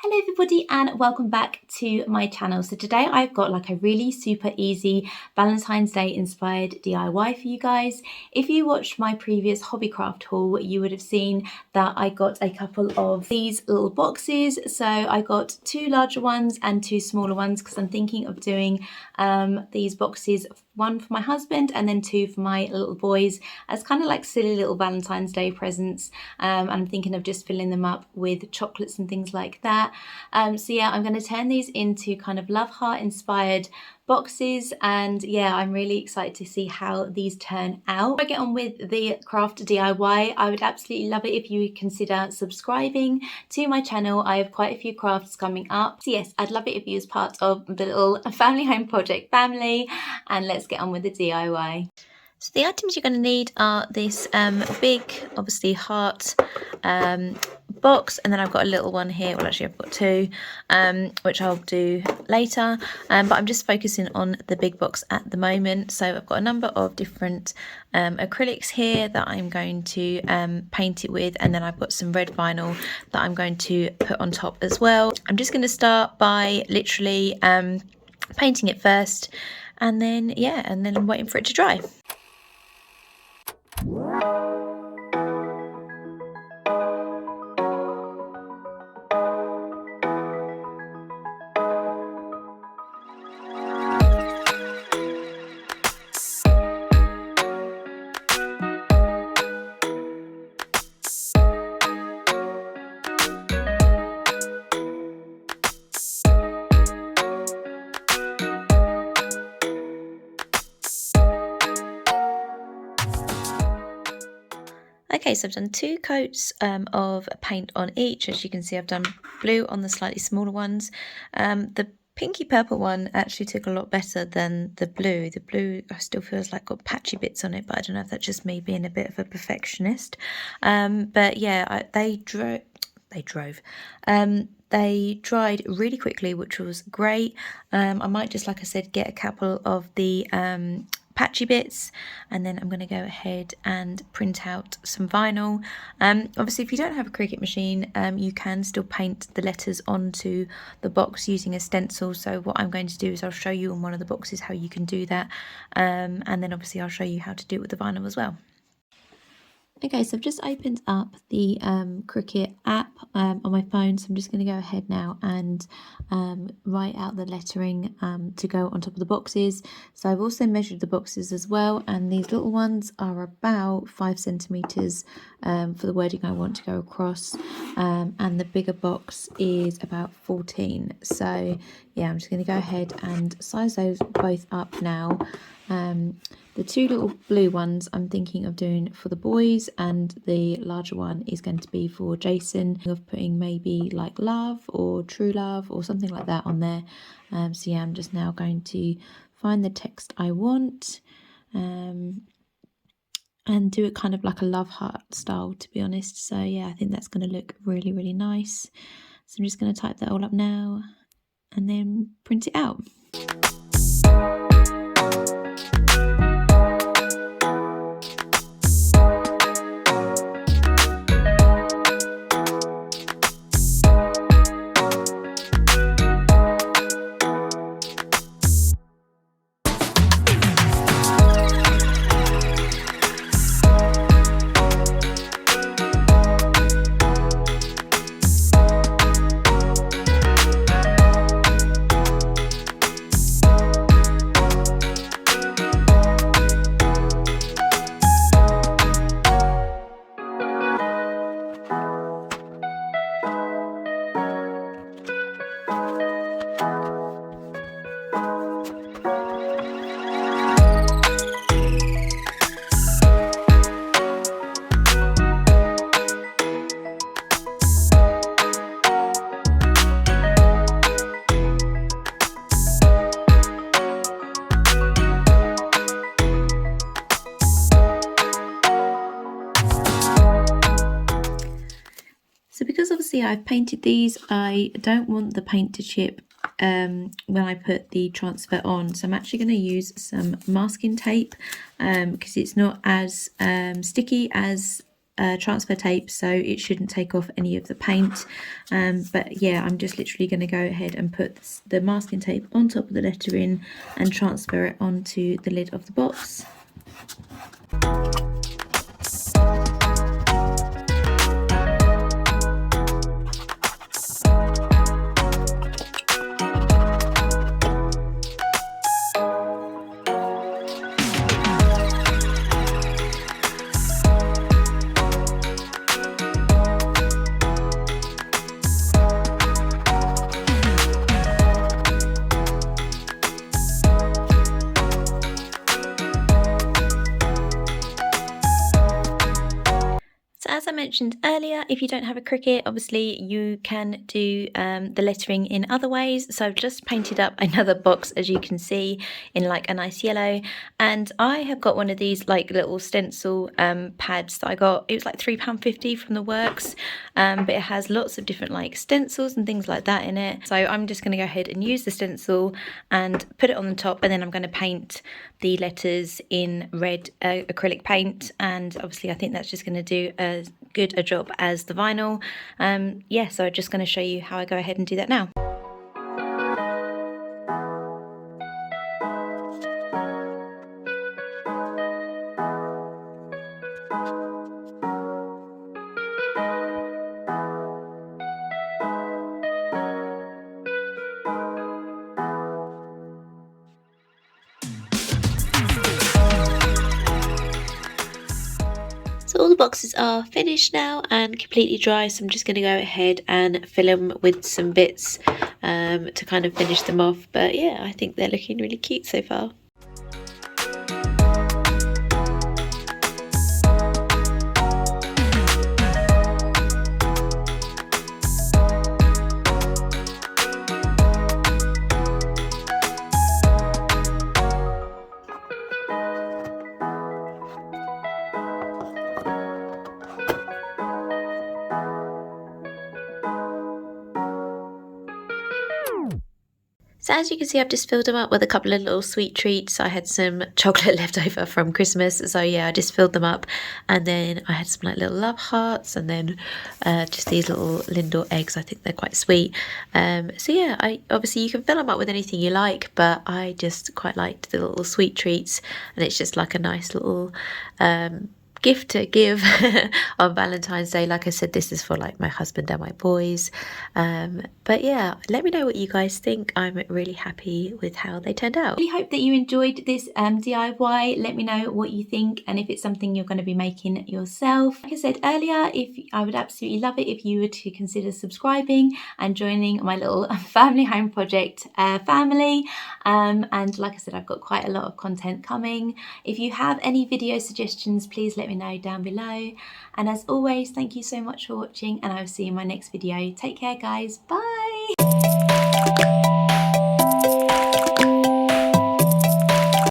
Hello everybody and welcome back to my channel. So today I've got like a really super easy Valentine's Day inspired DIY for you guys. If you watched my previous hobbycraft haul, you would have seen that I got a couple of these little boxes. So I got two larger ones and two smaller ones because I'm thinking of doing these boxes, one for my husband and then two for my little boys as kind of like silly little Valentine's Day presents. I'm thinking of just filling them up with chocolates and things like that. So yeah, I'm going to turn these into kind of love heart inspired boxes, and yeah, I'm really excited to see how these turn out. Before I get on with the craft DIY, I would absolutely love it if you would consider subscribing to my channel. I have quite a few crafts coming up, so yes, I'd love it if you was part of the little family home project family, and let's get on with the DIY. So the items you're going to need are this big, obviously, heart box, and then I've got a little one here. Well, actually I've got two, which I'll do later, but I'm just focusing on the big box at the moment. So I've got a number of different acrylics here that I'm going to paint it with, and then I've got some red vinyl that I'm going to put on top as well. I'm just going to start by literally painting it first, and then yeah, and then I'm waiting for it to dry. Okay, so I've done two coats of paint on each. As you can see, I've done blue on the slightly smaller ones. The pinky purple one actually took a lot better than the blue. The blue still feels like got patchy bits on it, but I don't know if that's just me being a bit of a perfectionist. But yeah, they dried really quickly, which was great. I might just, like I said, get a couple of the patchy bits, and then I'm going to go ahead and print out some vinyl. Obviously, if you don't have a Cricut machine, you can still paint the letters onto the box using a stencil. So what I'm going to do is I'll show you on one of the boxes how you can do that, and then obviously I'll show you how to do it with the vinyl as well. Okay, so I've just opened up the Cricut app on my phone, so I'm just going to go ahead now and write out the lettering to go on top of the boxes. So I've also measured the boxes as well, and these little ones are about 5 centimeters for the wording I want to go across, and the bigger box is about 14. So yeah, I'm just going to go ahead and size those both up now. The two little blue ones I'm thinking of doing for the boys, and the larger one is going to be for Jason, of putting maybe like love or true love or something like that on there. So yeah, I'm just now going to find the text I want and do it kind of like a love heart style, to be honest. So yeah, I think that's going to look really, really nice. So I'm just going to type that all up now and then print it out. So because obviously I've painted these, I don't want the paint to chip when I put the transfer on. So I'm actually going to use some masking tape because it's not as sticky as transfer tape, so it shouldn't take off any of the paint. But yeah, I'm just literally going to go ahead and put the masking tape on top of the lettering and transfer it onto the lid of the box. So as I mentioned earlier, if you don't have a Cricut, obviously you can do the lettering in other ways. So I've just painted up another box, as you can see, in like a nice yellow. And I have got one of these like little stencil pads that I got. It was like £3.50 from the works, but it has lots of different like stencils and things like that in it. So I'm just going to go ahead and use the stencil and put it on the top, and then I'm going to paint the letters in red acrylic paint. And obviously I think that's just going to do as good a job as the vinyl. Yeah, so I'm just going to show you how I go ahead and do that now. So all the boxes are finished now and completely dry, so I'm just going to go ahead and fill them with some bits to kind of finish them off. But yeah, I think they're looking really cute so far. So as you can see, I've just filled them up with a couple of little sweet treats. I had some chocolate left over from Christmas, so yeah, I just filled them up. And then I had some like little love hearts, and then just these little Lindor eggs. I think they're quite sweet. So yeah, obviously you can fill them up with anything you like, but I just quite liked the little sweet treats, and it's just like a nice little gift to give on Valentine's Day. Like I said, this is for like my husband and my boys. But yeah, let me know what you guys think. I'm really happy with how they turned out. I really hope that you enjoyed this DIY. Let me know what you think and if it's something you're going to be making yourself. Like I said earlier, I would absolutely love it if you were to consider subscribing and joining my little family home project family. And like I said, I've got quite a lot of content coming. If you have any video suggestions, please let me know down below. And as always, thank you so much for watching, and I will see you in my next video. Take care, guys. Bye.